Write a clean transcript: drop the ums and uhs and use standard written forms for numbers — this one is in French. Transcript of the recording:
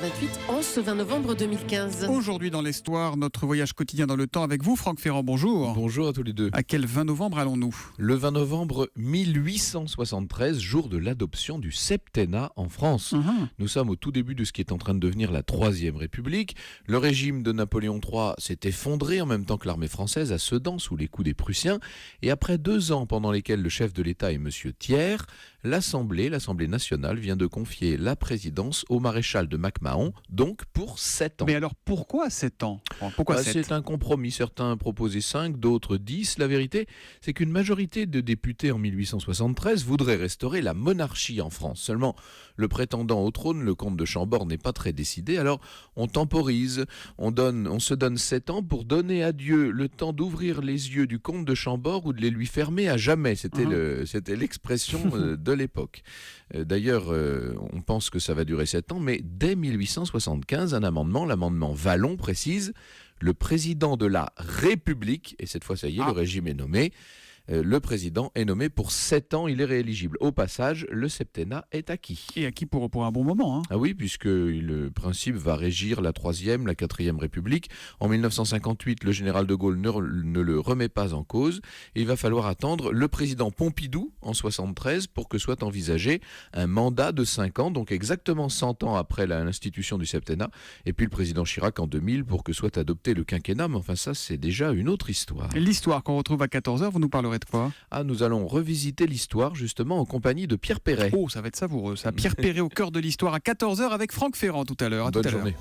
14h28, en ce 20 novembre 2015. Aujourd'hui dans l'histoire, notre voyage quotidien dans le temps avec vous, Franck Ferrand, bonjour. Bonjour à tous les deux. À quel 20 novembre allons-nous ? Le 20 novembre 1873, jour de l'adoption du septennat en France. Nous sommes au tout début de ce qui est en train de devenir la Troisième République. Le régime de Napoléon III s'est effondré en même temps que l'armée française à Sedan sous les coups des Prussiens. Et après 2 ans pendant lesquels le chef de l'État est M. Thiers, l'Assemblée nationale vient de confier la présidence au maréchal de MacMahon, donc pour 7 ans. Mais alors pourquoi 7 ans ? Pourquoi 7 ? C'est un compromis. Certains proposaient 5, d'autres 10. La vérité, c'est qu'une majorité de députés en 1873 voudrait restaurer la monarchie en France. Seulement, le prétendant au trône, le comte de Chambord, n'est pas très décidé. Alors, on temporise. On se donne 7 ans pour donner à Dieu le temps d'ouvrir les yeux du comte de Chambord ou de les lui fermer à jamais. C'était l'expression de l'époque. D'ailleurs, on pense que ça va durer 7 ans, mais dès 1875, l'amendement Vallon précise « Le président de la République », et cette fois ça y est, le régime est nommé, le président est nommé pour 7 ans, il est rééligible. Au passage, le septennat est acquis. Et acquis pour un bon moment. Ah oui, puisque le principe va régir la 3e, la 4e République. En 1958, le général de Gaulle ne le remet pas en cause. Et il va falloir attendre le président Pompidou, en 73, pour que soit envisagé un mandat de 5 ans, donc exactement 100 ans après l'institution du septennat. Et puis le président Chirac en 2000, pour que soit adopté le quinquennat. Mais enfin, ça, c'est déjà une autre histoire. L'histoire qu'on retrouve à 14h, vous nous parlerez de quoi ? Nous allons revisiter l'histoire justement en compagnie de Pierre Perret. Oh, ça va être savoureux ça. Pierre Perret au cœur de l'histoire à 14h avec Franck Ferrand tout à l'heure. Bonne journée.